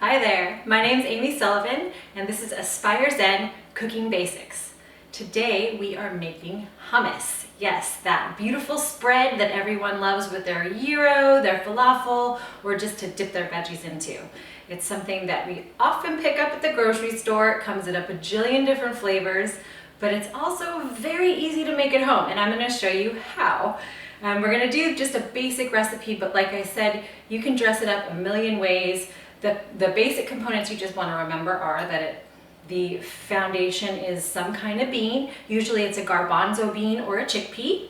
Hi there, my name's Amy Sullivan and this is Aspire Zen Cooking Basics. Today we are making hummus. Yes, that beautiful spread that everyone loves with their gyro, their falafel, or just to dip their veggies into. It's something that we often pick up at the grocery store. It comes in a bajillion different flavors, but it's also very easy to make at home, and I'm going to show you how. We're going to do just a basic recipe, but like I said, you can dress it up a million ways. The basic components you just want to remember are that the foundation is some kind of bean. Usually it's a garbanzo bean or a chickpea,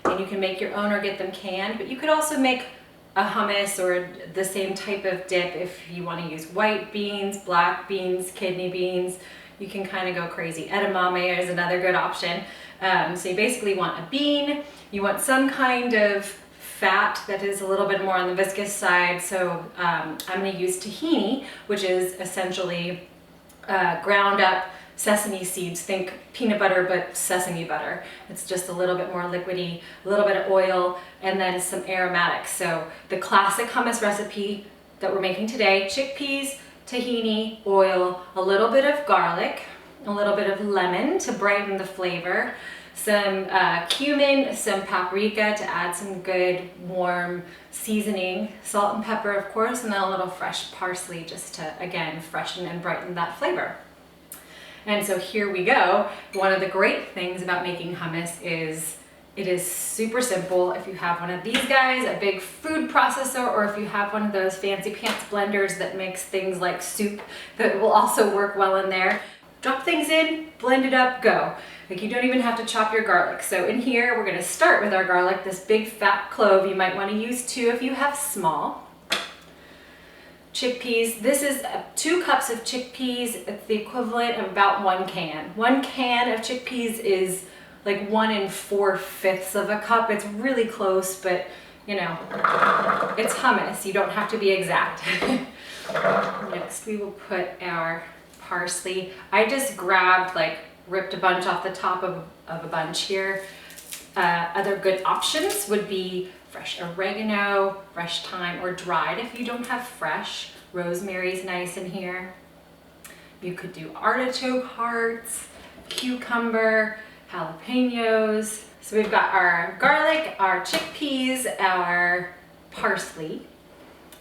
and you can make your own or get them canned, but you could also make a hummus or the same type of dip if you want to use white beans, black beans, kidney beans. You can kind of go crazy. Edamame is another good option. So you basically want a bean, you want some kind of fat that is a little bit more on the viscous side. So I'm going to use tahini, which is essentially ground up sesame seeds. Think peanut butter, but sesame butter. It's just a little bit more liquidy, a little bit of oil, and then some aromatics. So the classic hummus recipe that we're making today: chickpeas, tahini, oil, a little bit of garlic, a little bit of lemon to brighten the flavor, some cumin, some paprika to add some good warm seasoning, salt and pepper of course, and then a little fresh parsley just to, again, freshen and brighten that flavor. And so here we go. One of the great things about making hummus is it is super simple. If you have one of these guys, a big food processor, or if you have one of those fancy pants blenders that makes things like soup, that will also work well in there. Drop things in, blend it up, go. Like, you don't even have to chop your garlic. So in here, we're gonna start with our garlic, this big fat clove. You might wanna use 2 if you have small. Chickpeas, this is 2 cups of chickpeas. It's the equivalent of about 1 can. 1 can of chickpeas is like 1 4/5 of a cup. It's really close, but you know, it's hummus. You don't have to be exact. Next, we will put our parsley. I just grabbed, ripped a bunch off the top of a bunch here. Other good options would be fresh oregano, fresh thyme, or dried if you don't have fresh. Rosemary's nice in here. You could do artichoke hearts, cucumber, jalapenos. So we've got our garlic, our chickpeas, our parsley,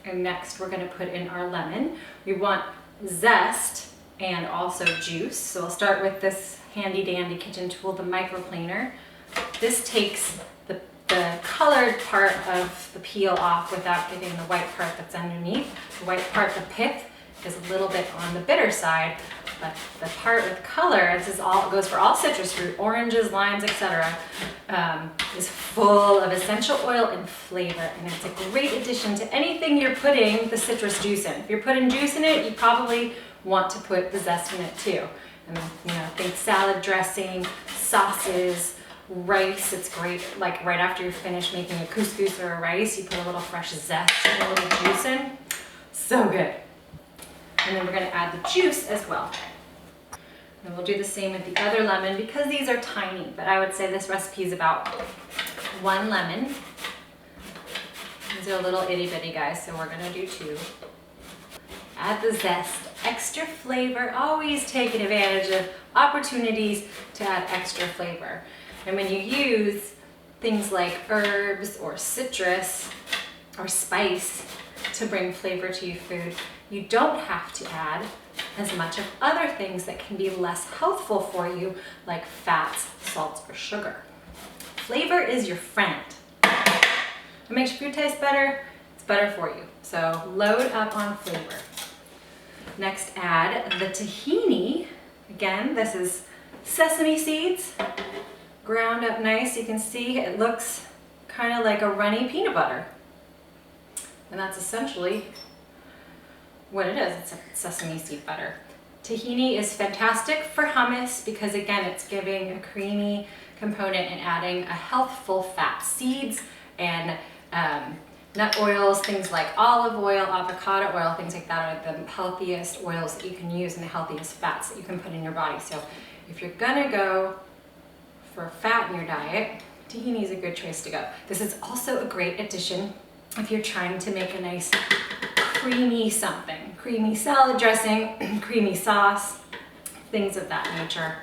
and next we're going to put in our lemon. We want zest and also juice. So I'll start with this handy dandy kitchen tool, the microplaner. This takes the colored part of the peel off without getting the white part that's underneath. The white part, the pith, is a little bit on the bitter side, but the part with color, this is all, it goes for all citrus fruit, oranges, limes, etc., is full of essential oil and flavor, and it's a great addition to anything you're putting the citrus juice in. If you're putting juice in it, you probably want to put the zest in it too. And think salad dressing, sauces, rice. It's great, like right after you're finished making a couscous or a rice, you put a little fresh zest and a little juice in. So good. And then we're going to add the juice as well. And we'll do the same with the other lemon because these are tiny, but I would say this recipe is about 1 lemon. These are little itty bitty guys, so we're going to do 2. Add the zest, extra flavor, always taking advantage of opportunities to add extra flavor. And when you use things like herbs or citrus or spice to bring flavor to your food, you don't have to add as much of other things that can be less healthful for you, like fats, salts, or sugar. Flavor is your friend. It makes your food taste better, it's better for you. So load up on flavor. Next, add the tahini. Again, this is sesame seeds, ground up nice. You can see it looks kind of like a runny peanut butter. And that's essentially what it is. It's a sesame seed butter. Tahini is fantastic for hummus because, again, it's giving a creamy component and adding a healthful fat. Seeds and nut oils, things like olive oil, avocado oil, things like that are the healthiest oils that you can use and the healthiest fats that you can put in your body. So if you're gonna go for fat in your diet, tahini is a good choice to go. This is also a great addition if you're trying to make a nice creamy something. creamy salad dressing, creamy sauce, things of that nature.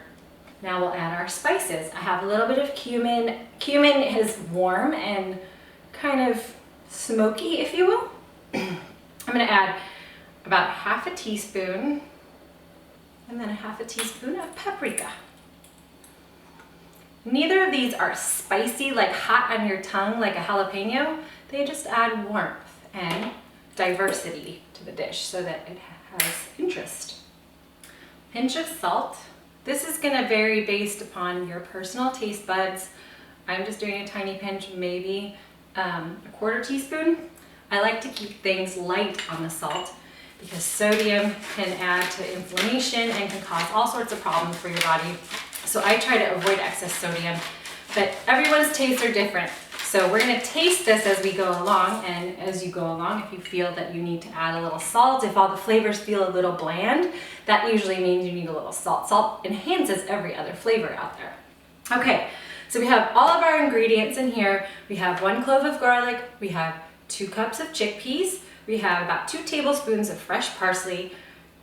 Now we'll add our spices. I have a little bit of cumin. Cumin is warm and kind of smoky, if you will. I'm gonna add about half a teaspoon and then a half a teaspoon of paprika. Neither of these are spicy, like hot on your tongue, like a jalapeno. They just add warmth and diversity to the dish so that it has interest. Pinch of salt. This is gonna vary based upon your personal taste buds. I'm just doing a tiny pinch, maybe a quarter teaspoon. I like to keep things light on the salt because sodium can add to inflammation and can cause all sorts of problems for your body. So I try to avoid excess sodium, but everyone's tastes are different. So we're gonna taste this as we go along, and as you go along, if you feel that you need to add a little salt, if all the flavors feel a little bland, that usually means you need a little salt. Salt enhances every other flavor out there. Okay, so we have all of our ingredients in here. We have 1 clove of garlic, we have 2 cups of chickpeas, we have about 2 tablespoons of fresh parsley,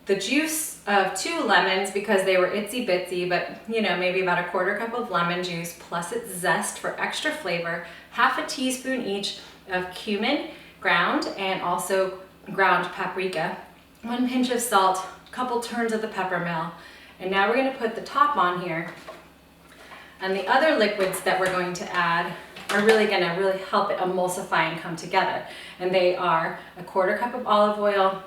the juice of 2 lemons because they were itsy bitsy, but you know, maybe about a quarter cup of lemon juice plus its zest for extra flavor, half a teaspoon each of cumin ground and also ground paprika, 1 pinch of salt, a couple turns of the pepper mill. And now we're gonna put the top on here. And the other liquids that we're going to add are really gonna help it emulsify and come together. And they are a quarter cup of olive oil,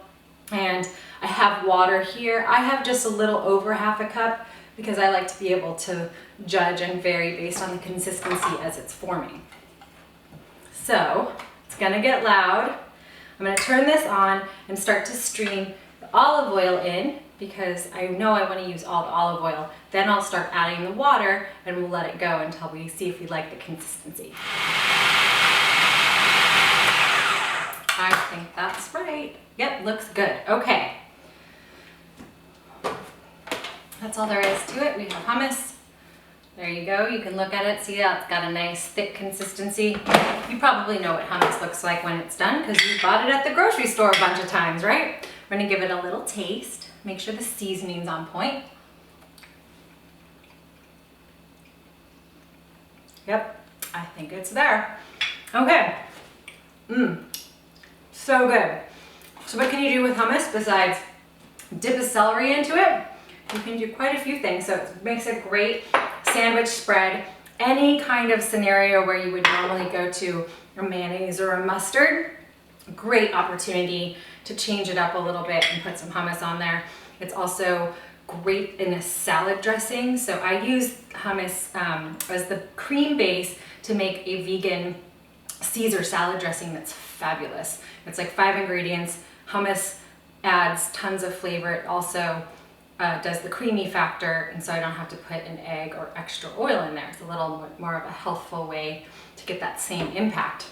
and I have water here. I have just a little over half a cup because I like to be able to judge and vary based on the consistency as it's forming. So it's gonna get loud. I'm gonna turn this on and start to stream the olive oil in because I know I wanna use all the olive oil. Then I'll start adding the water and we'll let it go until we see if we like the consistency. I think that's right. Yep, looks good. Okay. That's all there is to it. We have hummus. There you go. You can look at it, see how it's got a nice thick consistency. You probably know what hummus looks like when it's done because you bought it at the grocery store a bunch of times, right? We're gonna give it a little taste. Make sure the seasoning's on point. Yep, I think it's there. Okay. So good. So what can you do with hummus besides dip a celery into it? You can do quite a few things. So it makes a great sandwich spread. Any kind of scenario where you would normally go to a mayonnaise or a mustard, great opportunity to change it up a little bit and put some hummus on there. It's also great in a salad dressing. So I use hummus as the cream base to make a vegan Caesar salad dressing that's fabulous. It's like 5 ingredients. Hummus adds tons of flavor. It also does the creamy factor, and so I don't have to put an egg or extra oil in there. It's a little more of a healthful way to get that same impact.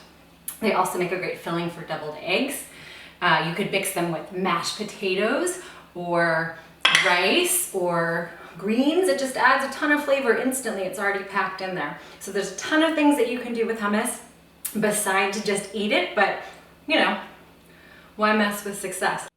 They also make a great filling for deviled eggs. You could mix them with mashed potatoes or rice or greens. It just adds a ton of flavor instantly. It's already packed in there. So there's a ton of things that you can do with hummus besides just eat it, but you know, why mess with success?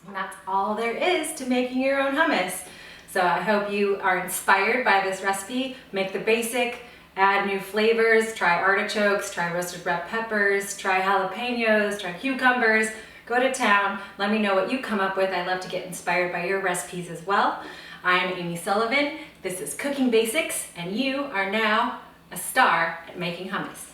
And that's all there is to making your own hummus. So I hope you are inspired by this recipe. Make the basic, add new flavors, try artichokes, try roasted red peppers, try jalapenos, try cucumbers. Go to town, let me know what you come up with. I love to get inspired by your recipes as well. I'm Amy Sullivan, this is Cooking Basics, and you are now a star at making hummus.